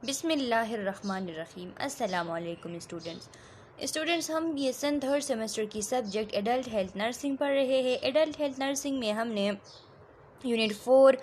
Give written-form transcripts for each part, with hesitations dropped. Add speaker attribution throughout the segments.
Speaker 1: बिस्मिल्लाहिर्रहमानिर्रहीम। अस्सलाम वालेकुम स्टूडेंट्स हम ये सन थर्ड सेमेस्टर की सब्जेक्ट एडल्ट हेल्थ नर्सिंग पढ़ रहे हैं। एडल्ट हेल्थ नर्सिंग में हमने यूनिट 4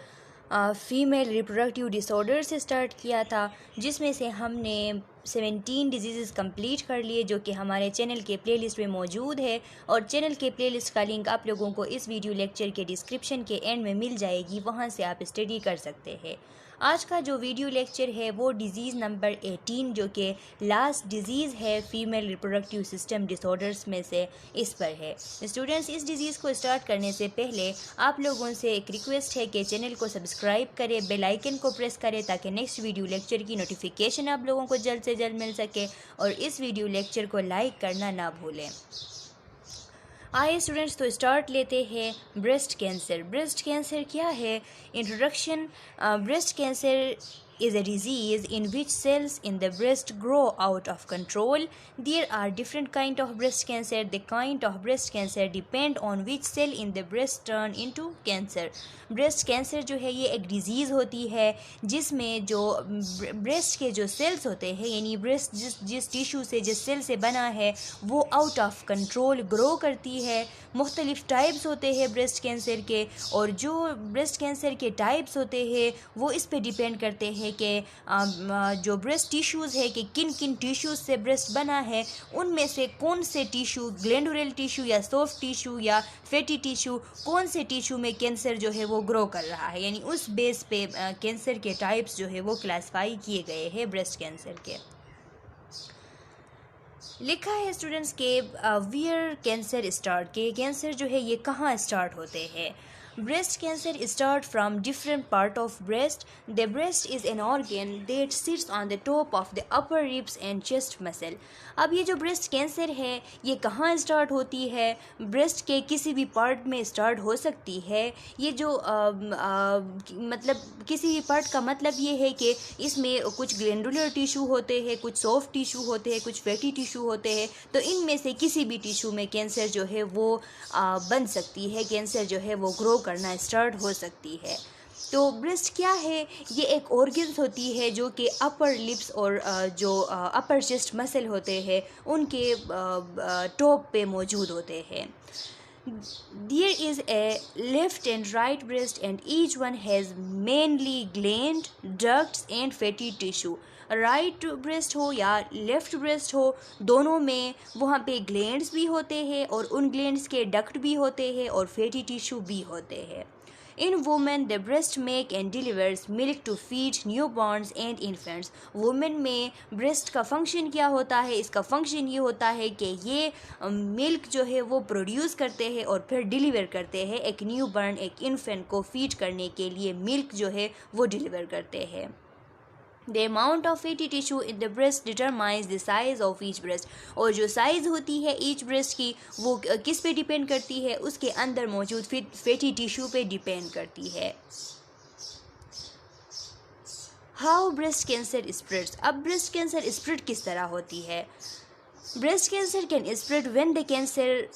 Speaker 1: फ़ीमेल रिप्रोडक्टिव डिसऑर्डर से स्टार्ट किया था, जिसमें से हमने 17 डिजीज़ कंप्लीट कर लिए, जो कि हमारे चैनल के प्लेलिस्ट में मौजूद है। और चैनल के प्लेलिस्ट का लिंक आप लोगों को इस वीडियो लेक्चर के डिस्क्रिप्शन के एंड में मिल जाएगी, वहां से आप स्टडी कर सकते हैं। आज का जो वीडियो लेक्चर है वो डिज़ीज़ नंबर 18, जो कि लास्ट डिज़ीज़ है फीमेल रिप्रोडक्टिव सिस्टम डिसऑर्डर्स में से, इस पर है। स्टूडेंट्स, इस डिज़ीज़ को स्टार्ट करने से पहले आप लोगों से एक रिक्वेस्ट है कि चैनल को सब्सक्राइब करें, बेल आइकन को प्रेस करें, ताकि नेक्स्ट वीडियो लेक्चर की नोटिफिकेशन आप लोगों को जल्द से जल्द मिल सके। और इस वीडियो लेक्चर को लाइक करना ना भूलें। आइए स्टूडेंट्स, तो स्टार्ट लेते हैं। Breast cancer. ब्रेस्ट कैंसर क्या है? Introduction. Breast cancer is a disease in which cells in the breast grow out of control. There are different kind of breast cancer. The kind of breast cancer depend on which cell in the breast turn into cancer. Breast cancer जो है ये एक disease होती है जिसमें जो breast के जो सेल्स होते हैं, यानी ब्रेस्ट जिस टिश्यू से, जिस सेल से बना है, वो आउट ऑफ कंट्रोल ग्रो करती है। मुख्तलिफ टाइप्स होते हैं ब्रेस्ट कैंसर के, और जो ब्रेस्ट कैंसर के टाइप्स होते हैं वो इस पे डिपेंड करते हैं कि जो ब्रेस्ट टिश्यूज़ है कि किन किन टिश्यूज़ से ब्रेस्ट बना है, उनमें से कौन से टिश्यू, ग्लैंडुलर टिश्यू या सॉफ्ट टिश्यू या फैटी टिश्यू, कौन से टिश्यू में कैंसर जो है वो ग्रो कर रहा है, यानी उस बेस पे कैंसर के टाइप्स जो है वो क्लासिफाई किए गए हैं ब्रेस्ट कैंसर के। लिखा है स्टूडेंट्स के वियर कैंसर स्टार्ट, के कैंसर जो है ये कहाँ स्टार्ट होते हैं। Breast cancer start from different part of breast. The breast is an organ that sits on the top of the upper ribs and chest muscle. अब ये जो ब्रेस्ट कैंसर है ये कहाँ स्टार्ट होती है? ब्रेस्ट के किसी भी पार्ट में स्टार्ट हो सकती है। ये जो मतलब किसी भी पार्ट का मतलब ये है कि इसमें कुछ ग्लैंडुलर टिश्यू होते हैं, कुछ सॉफ्ट टिश्यू होते हैं, कुछ फैटी टिश्यू होते हैं। तो इनमें से किसी भी टिश्यू में कैंसर जो है वो बन सकती है, कैंसर जो है वो ग्रो करना स्टार्ट हो सकती है। तो ब्रेस्ट क्या है? ये एक ऑर्गन्स होती है जो कि अपर लिप्स और जो अपर चेस्ट मसल होते हैं उनके टॉप पे मौजूद होते हैं। There is a left and right breast, and each one has mainly gland, ducts and fatty tissue. Right breast हो या लेफ़्ट ब्रेस्ट हो, दोनों में वहाँ पे ग्लैंड्स भी होते हैं और उन ग्लैंड्स के डक्ट भी होते हैं और फैटी टिश्यू भी होते हैं। In women, the breast make and delivers milk to feed newborns and infants. Women में breast का फंक्शन क्या होता है? इसका फंक्शन ये होता है कि ये मिल्क जो है वो प्रोड्यूस करते हैं और फिर डिलीवर करते हैं एक न्यूबॉर्न, एक इन्फेंट को फीड करने के लिए मिल्क जो है वो डिलीवर करते हैं। The amount of fatty tissue in the breast determines the size of each breast. और जो साइज़ होती है ईच ब्रेस्ट की वो किस पे डिपेंड करती है? उसके अंदर मौजूद फैटी टिश्यू पे डिपेंड करती है। How breast cancer spreads. अब ब्रेस्ट कैंसर स्प्रेड किस तरह होती है? Breast cancer can spread when the cancer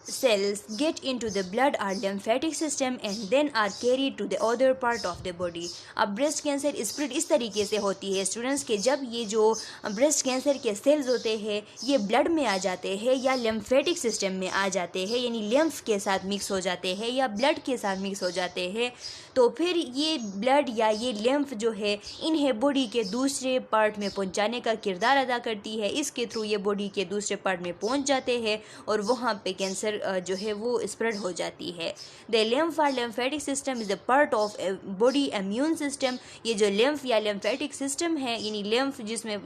Speaker 1: cells get into the blood or lymphatic system and then are carried to the other part of the body. अब breast cancer spread इस तरीके से होती है स्टूडेंट्स के जब ये जो ब्रेस्ट कैंसर के सेल्स होते हैं ये ब्लड में आ जाते हैं या लिम्फेटिक सिस्टम में आ जाते हैं, यानी लिम्फ के साथ मिक्स हो जाते हैं या ब्लड के साथ मिक्स हो जाते हैं, तो फिर ये ब्लड या ये लिम्फ जो है इन्हें बॉडी के दूसरे पार्ट में पहुंचाने का किरदार अदा करती है। इसके थ्रू ये बॉडी के दूसरे पार्ट में पहुंच जाते हैं और वहाँ पे कैंसर जो है वो स्प्रेड हो जाती है। द लिम्फ और lymphatic system is a part of body immune system. ये जो लिम्फ या लिम्फेटिक सिस्टम है, यानी लिम्फ जिसमें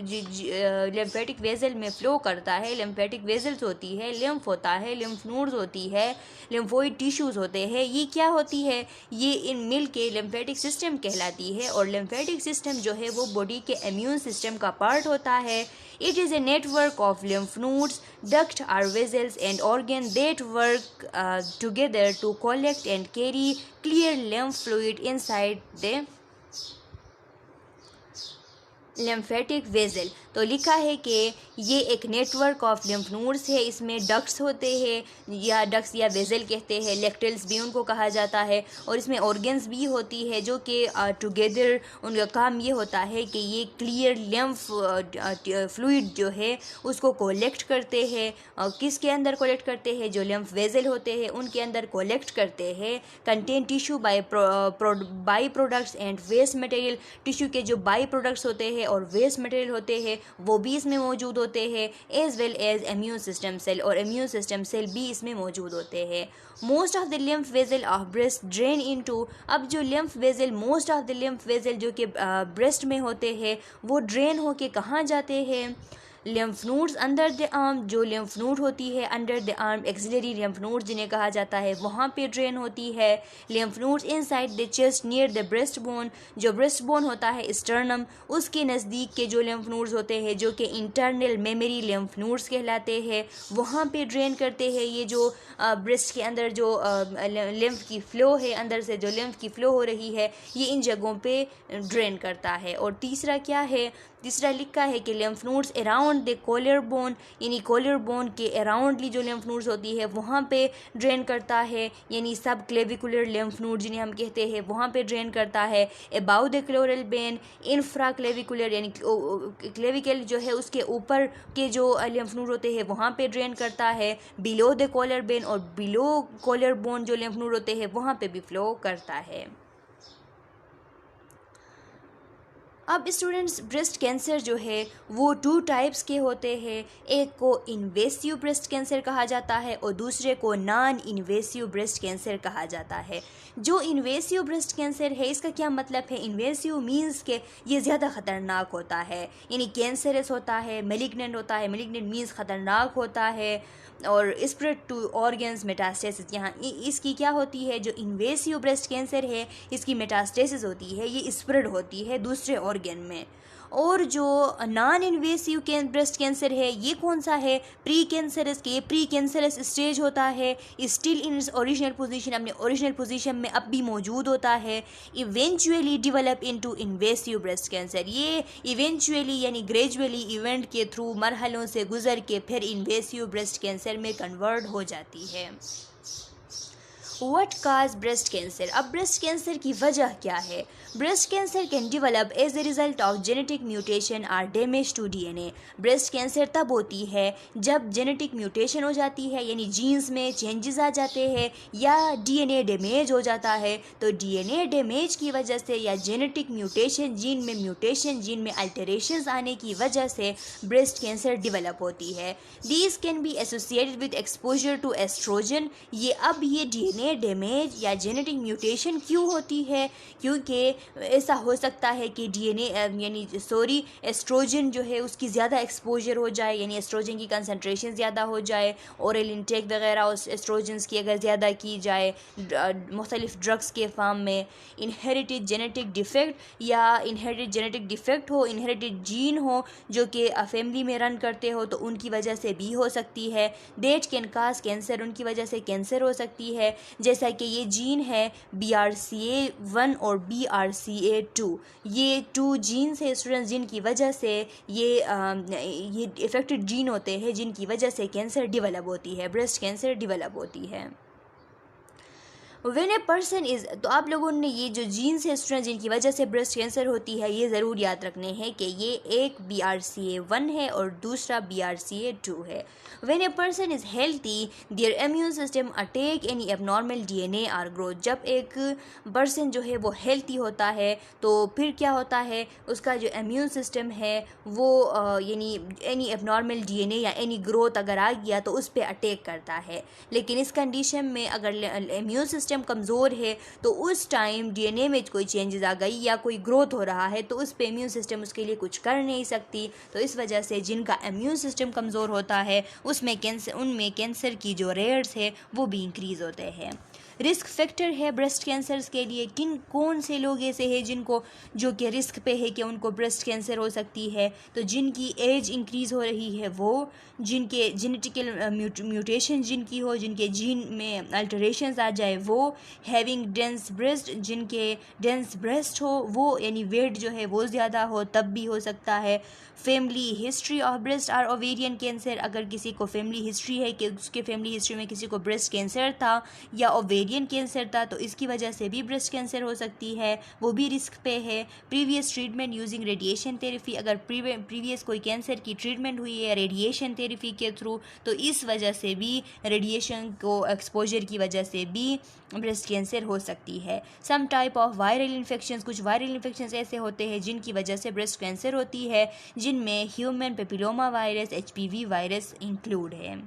Speaker 1: लिम्फेटिक वेजल में फ्लो करता है, लिम्फेटिक वेजल्स होती है, लिम्फ होता है, लिम्फ नोड्स होती है, लिम्फोइड टिश्यूज़ होते हैं, ये क्या होती है? ये इन मिल के लिम्फेटिक सिस्टम कहलाती है। और लिम्फेटिक सिस्टम जो है वो बॉडी के इम्यून सिस्टम का पार्ट होता है। It is a network of lymph nodes, ducts or vessels and organs that work together to collect and carry clear lymph fluid inside the lymphatic vessel, तो लिखा है कि ये एक नेटवर्क ऑफ लिम्फ नोड्स है, इसमें डक्ट्स होते हैं या डक्ट्स या वेजल कहते हैं, लेक्टल्स भी उनको कहा जाता है, और इसमें ऑर्गन्स भी होती है जो कि टुगेदर उनका काम ये होता है कि ये क्लियर लिम्फ फ्लूइड जो है उसको कलेक्ट करते हैं। किसके अंदर कलेक्ट करते हैं? जो लिम्फ वेजल होते हैं उनके अंदर कलेक्ट करते हैं। Contain tissue by products and waste material, tissue के जो बाई प्रोडक्ट्स होते हैं और वेस्ट मटेरियल होते हैं वो भी इसमें मौजूद होते हैं, as well as immune system cell, और इम्यून सिस्टम सेल भी इसमें मौजूद होते हैं। Most of the lymph vessel of breast drain into, अब जो lymph vessel most of the lymph vessel जो कि ब्रेस्ट में होते हैं वो ड्रेन होके कहाँ जाते हैं? Lymph nodes under the arm, जो लिम्फ नोड होती है under the arm, axillary lymph nodes जिन्हें कहा जाता है, वहाँ पे ड्रेन होती है। Lymph nodes inside the chest near the breast bone, जो ब्रेस्ट बोन होता है स्टर्नम उसके नज़दीक के जो लिम्फ नोड्स होते हैं जो कि इंटरनल मेमोरी लिम्फ नोड्स कहलाते हैं, वहाँ पे ड्रेन करते हैं। ये जो ब्रेस्ट के अंदर जो लिम्फ की फ़्लो है, अंदर से जो लिम्फ की फ़्लो हो रही है, ये इन जगहों पे ड्रेन करता है। और तीसरा क्या है? तीसरा लिखा है कि lymph nodes around the collar bone, यानी कॉलर बोन के अराउंडली जो लिम्फ नोड्स होती है वहाँ पे ड्रेन करता है, यानी सब क्लेविकुलर लिम्फ नोड जिन्हें हम कहते हैं वहाँ पे ड्रेन करता है। About the chloral Ben, infra clavicular यानी क्लेविकल जो है उसके ऊपर के जो लिम्फ नोड होते हैं वहाँ पे ड्रेन करता है। बिलो द कॉलर बेन और बिलो कॉलर बोन जो लिम्फ नोड होते हैं वहाँ पे भी फ्लो करता है। अब स्टूडेंट्स, ब्रेस्ट कैंसर जो है वो 2 टाइप्स के होते हैं। एक को इन्वेसिव ब्रेस्ट कैंसर कहा जाता है और दूसरे को नॉन इन्वेसिव ब्रेस्ट कैंसर कहा जाता है। जो इन्वेसिव ब्रेस्ट कैंसर है इसका क्या मतलब है? इन्वेसिव मीन्स के ये ज़्यादा ख़तरनाक होता है, यानी कैंसरस होता है, मेलिग्नेंट होता है। मेलिग्नेंट मीन्स ख़तरनाक होता है और स्प्रेड टू ऑर्गन्स, मेटास्टेसिस। यहाँ इसकी क्या होती है? जो इन्वेसिव ब्रेस्ट कैंसर है इसकी मेटास्टेसिस होती है, ये स्प्रेड होती है दूसरे ऑर्गन में। और जो नॉन इन्वेसिव ब्रेस्ट कैंसर है ये कौन सा है? प्री कैंसरस के प्री कैंसरस स्टेज होता है, still in its original position, अपने ओरिजिनल पोजीशन में अब भी मौजूद होता है। Eventually develop into invasive breast cancer, ये इवेंचुअली यानी ग्रेजुअली इवेंट के थ्रू मरहलों से गुजर के फिर इन्वेसिव ब्रेस्ट कैंसर में कन्वर्ट हो जाती है। What cause breast cancer? अब ब्रेस्ट कैंसर की वजह क्या है? Breast cancer can develop as a result of genetic mutation or damage to DNA. Breast cancer तब होती है जब जेनेटिक म्यूटेशन हो जाती है, यानी जीन्स में चेंजेस आ जाते हैं या डीएनए डैमेज हो जाता है। तो डीएनए डैमेज की वजह से या जेनेटिक म्यूटेशन, जीन में म्यूटेशन, जीन में अल्टरेशंस आने की वजह से ब्रेस्ट कैंसर डिवेलप होती है। These can be associated with exposure to estrogen. ये डीएनए डैमेज या जेनेटिक म्यूटेशन क्यों होती है? क्योंकि ऐसा हो सकता है कि एस्ट्रोजन जो है उसकी ज़्यादा एक्सपोजर हो जाए, यानी एस्ट्रोजन की कंसंट्रेशन ज़्यादा हो जाए, ओरल इंटेक वगैरह उस एस्ट्रोजन्स की अगर ज़्यादा की जाए मुख्तलिफ ड्रग्स के फॉर्म में। इनहेरिटेड जेनेटिक डिफेक्ट, या इनहेरिटेड जेनेटिक डिफेक्ट हो, इनहेरिटेड जीन हो जो कि फैमिली में रन करते हो तो उनकी वजह से भी हो सकती है। डेट कैन काज कैंसर, उनकी वजह से कैंसर हो सकती है। जैसा कि ये जीन है BRCA1 और BRCA2, ये 2 जीन्स है स्टूडेंट्स जिनकी वजह से ये इफेक्टेड जीन होते हैं जिनकी वजह से कैंसर डिवेलप होती है, ब्रेस्ट कैंसर डिवेलप होती है। व्हेन ए पर्सन इज़, तो आप लोगों ने ये जो जीन्स है स्टूडेंट्स जिनकी वजह से ब्रेस्ट कैंसर होती है ये ज़रूर याद रखने हैं कि ये एक BRCA1 है और दूसरा BRCA2 है। When a person is healthy their immune system attack any abnormal DNA or growth. जब एक पर्सन जो है वो हेल्थी होता है तो फिर क्या होता है, उसका जो इम्यून सिस्टम है वो यानी एनी एबनॉर्मल DNA या एनी ग्रोथ अगर आ गया तो उस पर अटैक करता है। लेकिन इस कंडीशन में अगर इम्यून सिस्टम कमज़ोर है तो उस टाइम DNA में कोई चेंजेस आ गई या कोई ग्रोथ हो रहा है तो उस पे इम्यून सिस्टम उसके लिए कुछ कर नहीं सकती। तो इस वजह से जिनका इम्यून सिस्टम कमज़ोर होता है उनमें कैंसर की जो रेट्स है वो भी इंक्रीज़ होते हैं। रिस्क फैक्टर है ब्रेस्ट कैंसर्स के लिए, कौन से लोग ऐसे हैं जिनको जो कि रिस्क पे है कि उनको ब्रेस्ट कैंसर हो सकती है। तो जिनकी एज इंक्रीज़ हो रही है वो, जिनके जेनेटिकल म्यूटेशन जिनकी हो, जिनके जीन में अल्टरेशंस आ जाए वो, हैविंग डेंस ब्रेस्ट, जिनके डेंस ब्रेस्ट हो वो, यानी वेट जो है वो ज़्यादा हो तब भी हो सकता है। फैमिली हिस्ट्री ऑफ ब्रेस्ट और ओवेरियन कैंसर, अगर किसी को फैमिली हिस्ट्री है कि उसके फैमिली हिस्ट्री में किसी को ब्रेस्ट कैंसर था या ओवेरियन कैंसर था तो इसकी वजह से भी ब्रेस्ट कैंसर हो सकती है, वो भी रिस्क पे है। Previous treatment using radiation therapy, अगर प्रीवियस कोई कैंसर की ट्रीटमेंट हुई है रेडिएशन थेरेपी के थ्रू तो इस वजह से भी, रेडिएशन को एक्सपोजर की वजह से भी ब्रेस्ट कैंसर हो सकती है। Some type of viral infections, कुछ वायरल इन्फेक्शंस ऐसे होते हैं जिनकी वजह से ब्रेस्ट कैंसर होती है, जिनमें human papilloma virus, HPV virus include है।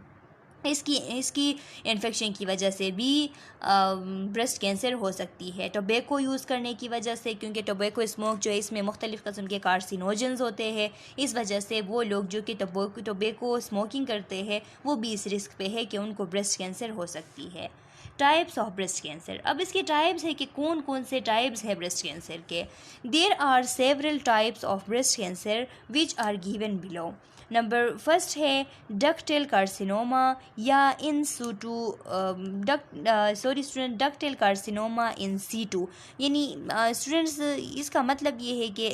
Speaker 1: इसकी इन्फेक्शन की वजह से भी ब्रेस्ट कैंसर हो सकती है। टोबैको यूज़ करने की वजह से, क्योंकि टोबैको स्मोक जो है इसमें मुख्तलिफ़ किस्म के कार्सिनोजेंस होते हैं, इस वजह से वो लोग जो कि टोबैको स्मोकिंग करते हैं वो भी इस रिस्क पे है कि उनको ब्रेस्ट कैंसर हो सकती है। टाइप्स ऑफ ब्रेस्ट कैंसर, अब इसके टाइप्स है कि कौन कौन से टाइप्स है ब्रेस्ट कैंसर के। There are several types of breast cancer which are given below. Number first है डक्टेल कार्सिनोमा या in situ, ductal carcinoma in situ, यानी स्टूडेंट्स इसका मतलब ये है कि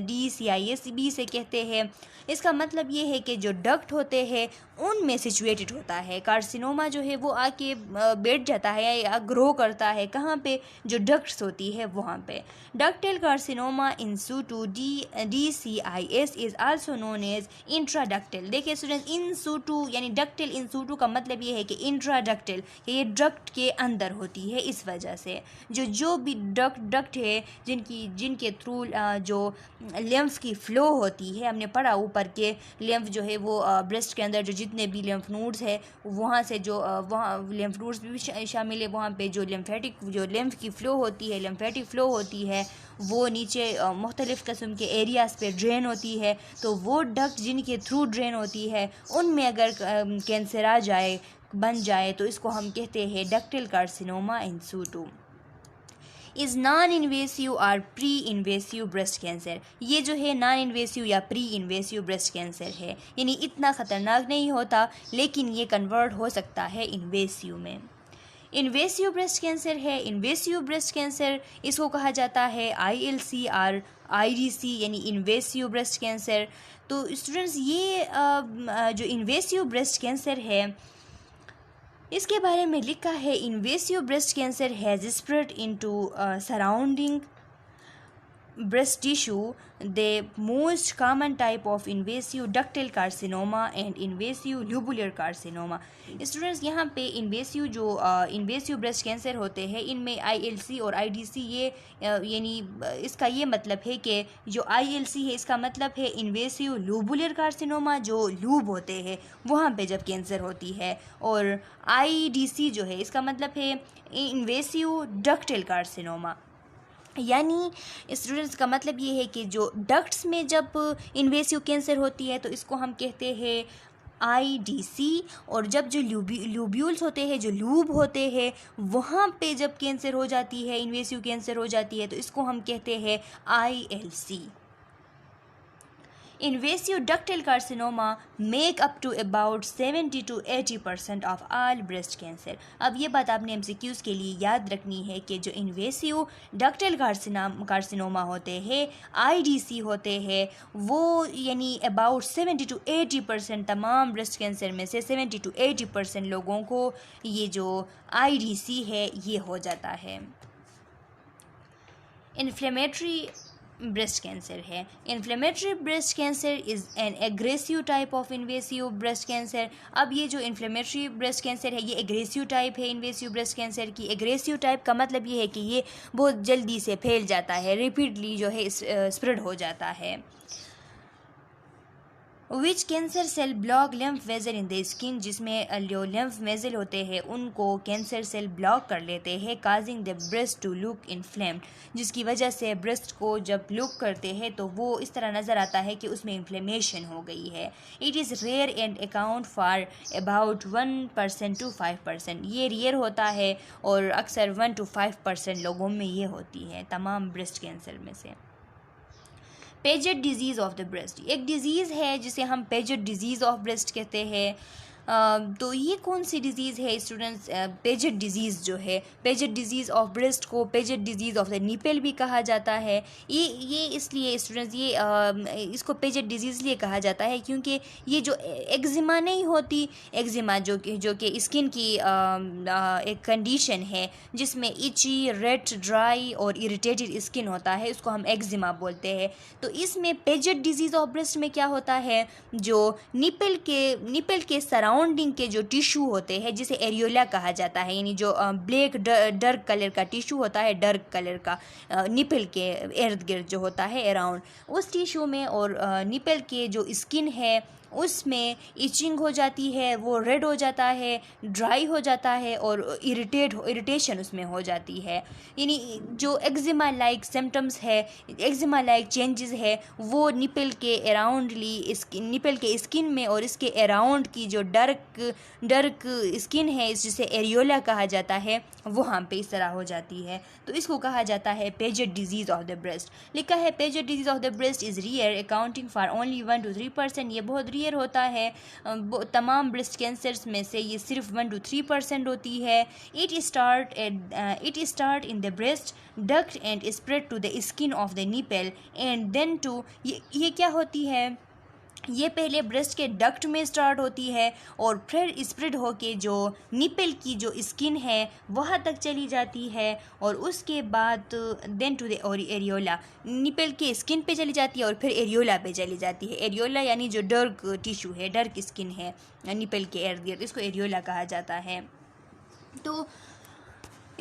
Speaker 1: DCIS से कहते हैं। इसका मतलब ये है कि जो डक्ट होते हैं उनमें सिचुएटेड होता है। कार्सिनोमा जो है वो आके बैठ जाता है या ग्रो करता है कहाँ पे, जो डक्ट्स होती है वहाँ पे। Ductal carcinoma in situ DCIS is also known as intraductal. देखिए स्टूडेंट्स, इन सूटू यानी डक्टेल इन सूटू का मतलब ये है कि इंट्राडक्टल, ये डक्ट के अंदर होती है। इस वजह से जो भी डक्ट है जिनके थ्रू जो लिम्फ की फ़्लो होती है, हमने पढ़ा ऊपर के लिम्फ जो है वो ब्रेस्ट के अंदर जो जितने भी लिम्फ नोड्स है वहाँ से जो वहाँ लिम्फ नोड्स भी शामिल है, वहाँ पे जो लिम्फ की फ़्लो होती है, लिम्फेटिक फ़्लो होती है वो नीचे मुख्तलिफ़ किस्म के एरियाज़ पे ड्रेन होती है। तो वो डक्ट जिनके थ्रू ड्रेन होती है उनमें अगर कैंसर आ जाए, बन जाए, तो इसको हम कहते हैं ductal carcinoma in situ. Is non invasive और प्री इन्वेसिव ब्रेस्ट कैंसर, ये जो है नॉन इन्वेसिव या प्री इन्वेसिव ब्रेस्ट कैंसर है, यानी इतना ख़तरनाक नहीं होता लेकिन ये कन्वर्ट हो सकता है इन्वेसिव में। इन्वेसिव ब्रेस्ट कैंसर है, इन्वेसिव ब्रेस्ट कैंसर इसको कहा जाता है ILC और IDC यानी इन्वेसिव ब्रेस्ट कैंसर। तो स्टूडेंट्स ये जो इन्वेसिव ब्रेस्ट कैंसर है इसके बारे में लिखा है, invasive breast cancer has spread into surrounding breast tissue. The most common type of invasive ductal carcinoma and invasive lobular carcinoma. Students यहाँ पे इन्वेसिव जो इन्वेसिव ब्रेस्ट कैंसर होते हैं इनमें ILC और IDC ये यानी इसका ये मतलब है कि जो ILC है इसका मतलब है इन्वेसिव लूबुलर कार्सिनोमा, जो लूब होते हैं वहाँ पे जब कैंसर होती है, और IDC जो है इसका मतलब है इन्वेसिव डक्टल कार्सिनोमा। यानी स्टूडेंट्स का मतलब ये है कि जो डक्ट्स में जब इन्वेसिव कैंसर होती है तो इसको हम कहते हैं IDC, और जब जो ल्यूब्यूल्स होते हैं, जो लूब होते हैं, वहाँ पे जब कैंसर हो जाती है, इन्वेसिव कैंसर हो जाती है तो इसको हम कहते हैं ILC। Invasive ductal carcinoma make up to about 70 to 80% of all breast cancer। अब ये बात आपने MCQs के लिए याद रखनी है कि जो इन्वेसिव डक्टल कार्सिनोमा होते हैं, IDC होते हैं, वो यानी अबाउट 70 to 80% तमाम ब्रेस्ट कैंसर में से 70 to 80% लोगों को ये जो IDC है ये हो जाता है। इन्फ्लेमेटरी ब्रेस्ट कैंसर है, inflammatory breast cancer is an aggressive type of invasive breast cancer. अब ये जो इन्फ्लेमेटरी ब्रेस्ट कैंसर है ये एग्रेसिव टाइप है इन्वेसिव ब्रेस्ट कैंसर की। एग्रेसिव टाइप का मतलब ये है कि ये बहुत जल्दी से फैल जाता है, रिपीटली जो है स्प्रेड हो जाता है। Which cancer cell block lymph vessel in the skin, जिसमें जो लिम्फ वेजल होते हैं उनको कैंसर सेल ब्लॉक कर लेते हैं, causing the breast to look inflamed, जिसकी वजह से ब्रेस्ट को जब लुक करते हैं तो वो इस तरह नज़र आता है कि उसमें इन्फ्लेमेशन हो गई है। It is rare and account for about 1% to 5%, ये रेयर होता है और अक्सर 1 to 5% लोगों में ये होती है तमाम ब्रेस्ट कैंसर में से। Paget disease of the breast, एक डिज़ीज़ है जिसे हम पेजेट डिजीज़ ऑफ ब्रेस्ट कहते हैं। तो ये कौन सी डिज़ीज़ है स्टूडेंट्स? पेजेट डिज़ीज़ जो है, पेजेट डिज़ीज़ ऑफ ब्रेस्ट को Paget disease of the nipple भी कहा जाता है। ये इसलिए स्टूडेंट्स इसको पेजेट डिज़ीज़ इसलिए कहा जाता है क्योंकि ये जो एक्जिमा नहीं होती, एक्जिमा जो कि स्किन की एक कंडीशन है जिसमें इची, रेड, ड्राई और इरिटेटेड स्किन होता है, उसको हम एक्जिमा बोलते हैं। तो इसमें पेजेट डिज़ीज़ ऑफ ब्रेस्ट में क्या होता है, जो निपल के सराउंडिंग के जो टिश्यू होते हैं जिसे एरियोला कहा जाता है, यानी जो ब्लैक डार्क कलर का टिश्यू होता है, डार्क कलर का निपल के इर्द गिर्द जो होता है अराउंड उस टिश्यू में, और निपल के जो स्किन है उसमें इचिंग हो जाती है, वो रेड हो जाता है, ड्राई हो जाता है और इरिटेशन उसमें हो जाती है। यानी जो एक्जिमा लाइक सिम्टम्स है, एक्जिमा लाइक चेंजेस है, वो निपल के अराउंडली निपल के स्किन में और इसके अराउंड की जो डार्क स्किन है जिसे एरियोला कहा जाता है वहाँ पे इस तरह हो जाती है। तो इसको कहा जाता है Paget disease of the breast. लिखा है Paget disease of the breast is rear accounting for only 1 to 3%, ये बहुत रियर होता है। तमाम ब्रेस्ट कैंसर्स में से ये सिर्फ 1 to 3% होती है। It start in the breast duct and spread to the skin of the nipple and then to, ये क्या होती है, ये पहले ब्रेस्ट के डक्ट में स्टार्ट होती है और फिर स्प्रेड होके जो निपल की जो स्किन है वहाँ तक चली जाती है, और उसके बाद then to the areola, nipple के स्किन पे चली जाती है और फिर एरियोला पे चली जाती है। एरियोला यानी जो डार्क टिश्यू है, डार्क स्किन है निपल के इर्द गिर्द, इसको एरियोला कहा जाता है। तो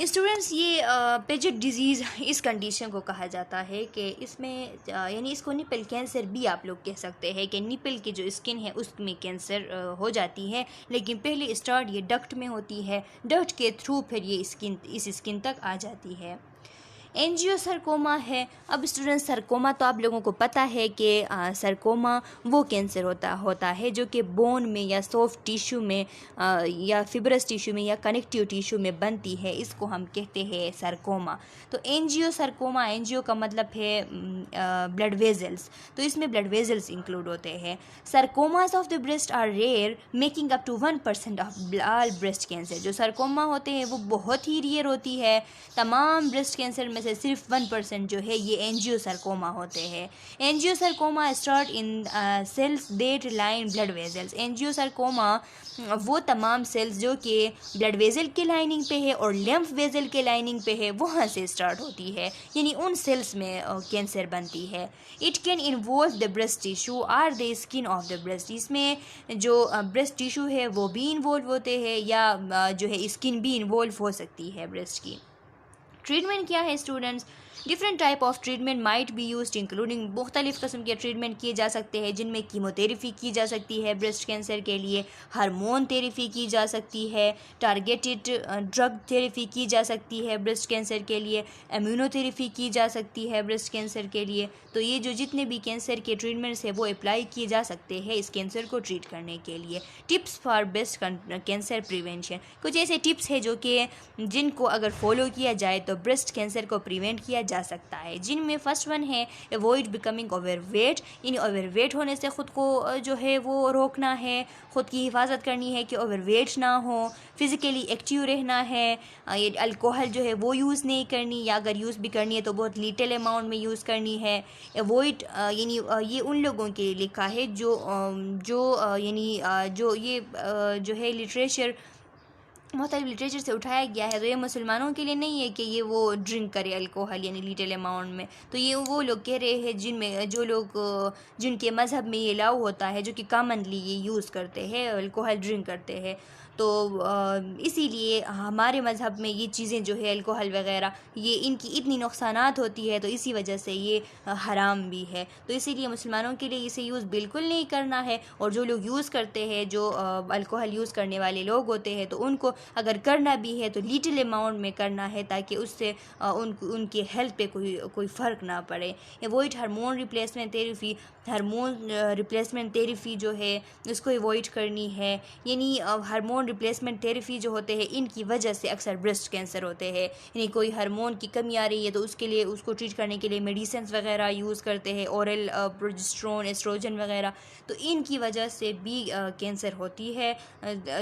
Speaker 1: स्टूडेंट्स ये पेजेट डिजीज़ इस कंडीशन को कहा जाता है कि इसमें यानी इसको निपल कैंसर भी आप लोग कह सकते हैं कि निपल की जो स्किन है उसमें कैंसर हो जाती है, लेकिन पहले स्टार्ट ये डक्ट में होती है, डक्ट के थ्रू फिर ये इस स्किन तक आ जाती है। एंजियोसरकोमा है। अब स्टूडेंट सरकोमा तो आप लोगों को पता है कि सरकोमा वो कैंसर होता है जो कि बोन में या सॉफ्ट टिश्यू में या फिब्रस टिश्यू में या कनेक्टिव टिश्यू में बनती है, इसको हम कहते हैं सरकोमा। तो एंजियोसरकोमा, एंजियो का मतलब है ब्लड वेजल्स, तो इसमें ब्लड वेजल्स इंक्लूड होते हैं। Sarcomas of the breast are rare making up to 1% of all breast cancer. जो सरकोमा होते हैं वो बहुत ही रेयर होती है, तमाम ब्रेस्ट कैंसर में से सिर्फ 1% जो है ये एंजियोसरकोमा होते हैं। Angiosarcoma start in cells that line blood vessels. Angiosarcoma वो तमाम सेल्स जो कि ब्लड वेजल के लाइनिंग पे है और लिम्फ वेजल के लाइनिंग पे है वहाँ से स्टार्ट होती है, यानी उन सेल्स में कैंसर बनती है। It can involve the breast tissue or the skin of the breast. इसमें जो ब्रेस्ट टिश्यू है वो भी इन्वॉल्व होते हैं या जो है स्किन भी इन्वॉल्व हो सकती है ब्रेस्ट की। ट्रीटमेंट क्या है students? Different type of treatment might be used including, मुख्तलिफ़ किस्म के ट्रीटमेंट किए जा सकते हैं जिनमें कीमोथेरेपी की जा सकती है ब्रेस्ट कैंसर के लिए, हार्मोन थेरेपी की जा सकती है, टारगेटेड ड्रग थेरेपी की जा सकती है ब्रेस्ट कैंसर के लिए, इम्यूनोथेरेपी की जा सकती है ब्रेस्ट कैंसर के लिए। तो ये जो जितने भी कैंसर के ट्रीटमेंट्स है वो अप्लाई किए जा सकते हैं इस कैंसर को ट्रीट करने के लिए। Tips for breast cancer prevention, कुछ ऐसे टिप्स है जो कि जिनको अगर फॉलो किया जाए तो ब्रेस्ट कैंसर को प्रिवेंट किया जा सकता है, जिनमें फर्स्ट वन है अवॉइड बिकमिंग ओवरवेट। यानी ओवरवेट होने से ख़ुद को जो है वो रोकना है, ख़ुद की हिफाजत करनी है कि ओवरवेट ना हो, फिज़िकली एक्टिव रहना है, ये अल्कोहल जो है वो यूज़ नहीं करनी, या अगर यूज़ भी करनी है तो बहुत लिटिल अमाउंट में यूज़ करनी है। अवॉइड यानी ये उन लोगों के लिए लिखा है जो जो है लिटरेचर मुख्तलिफ लिटरेचर से उठाया गया है, तो ये मुसलमानों के लिए नहीं है कि ये वो ड्रिंक करे अल्कोहल यानी लिटिल अमाउंट में। तो ये वो लोग कह रहे हैं जिनके मज़हब में ये अलाउ होता है, जो कि कॉमनली ये यूज़ करते हैं अल्कोहल ड्रिंक करते हैं। तो इसीलिए हमारे मज़हब में ये चीज़ें जो है अल्कोहल वगैरह ये इनकी इतनी नुकसानात होती है, तो इसी वजह से ये हराम भी है। तो इसीलिए मुसलमानों के लिए इसे यूज़ बिल्कुल नहीं करना है। और जो लोग यूज़ करते हैं, जो अल्कोहल यूज़ करने वाले लोग होते हैं, तो उनको अगर करना भी है तो लिटिल अमाउंट में करना है, ताकि उससे उनकी हेल्थ पे कोई फ़र्क ना पड़े। एवॉइड हार्मोन रिप्लेसमेंट थेरेपी जो है उसको एवॉइड करनी है। यानी हार्मोन रिप्लेसमेंट थेरेपी जो होते हैं इनकी वजह से अक्सर ब्रेस्ट कैंसर होते हैं। यानी कोई हार्मोन की कमी आ रही है तो उसके लिए उसको ट्रीट करने के लिए मेडिसिन वगैरह यूज़ करते हैं, ओरल प्रोजेस्टेरोन, एस्ट्रोजन वगैरह। तो इनकी वजह से भी कैंसर होती है।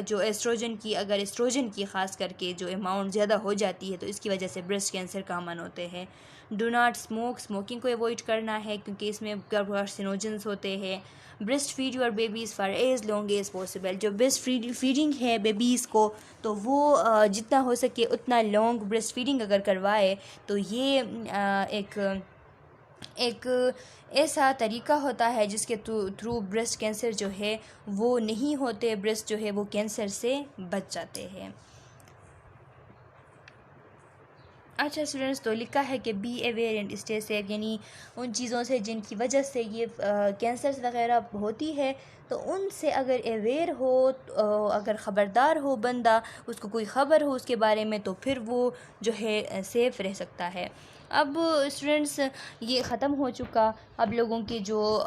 Speaker 1: जो अगर एस्ट्रोजन की ख़ास करके जो अमाउंट ज़्यादा हो जाती है तो इसकी वजह से ब्रेस्ट कैंसर कॉमन होते हैं। डू नॉट स्मोकिंग को अवॉइड करना है, क्योंकि इसमें कार्सिनोजेंस होते हैं। Breast feed your babies for as long as possible. जो ब्रेस्ट फीडिंग है बेबीज़ को, तो वो जितना हो सके उतना लॉन्ग ब्रेस्ट फीडिंग अगर करवाए तो ये एक ऐसा तरीका होता है जिसके थ्रू ब्रेस्ट कैंसर जो है वो नहीं होते, ब्रेस्ट जो है वो कैंसर से बच जाते हैं। अच्छा स्टूडेंट्स, तो लिखा है कि be aware and stay safe, यानी उन चीज़ों से जिनकी वजह से ये कैंसर्स वगैरह होती है, तो उनसे अगर अवेयर हो, अगर ख़बरदार हो बंदा, उसको कोई ख़बर हो उसके बारे में, तो फिर वो जो है सेफ़ रह सकता है। अब स्टूडेंट्स, ये ख़त्म हो चुका अब लोगों के जो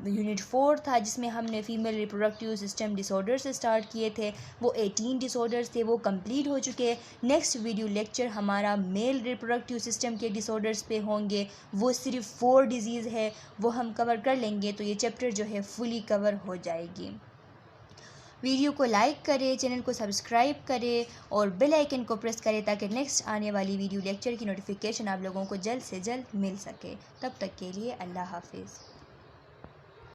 Speaker 1: यूनिट 4 था, जिसमें हमने फ़ीमेल रिप्रोडक्टिव सिस्टम डिसऑर्डर से स्टार्ट किए थे। वो 18 डिसऑर्डर्स थे, वो कंप्लीट हो चुके हैं। नेक्स्ट वीडियो लेक्चर हमारा मेल रिप्रोडक्टिव सिस्टम के डिसऑर्डर्स पे होंगे। वो सिर्फ 4 डिजीज़ है, वो हम कवर कर लेंगे, तो ये चैप्टर जो है फुली कवर हो जाएगी। वीडियो को लाइक करें, चैनल को सब्सक्राइब करें और बेल आइकन को प्रेस करें, ताकि नेक्स्ट आने वाली वीडियो लेक्चर की नोटिफिकेशन आप लोगों को जल्द से जल्द मिल सके। तब तक के लिए अल्लाह हाफिज़।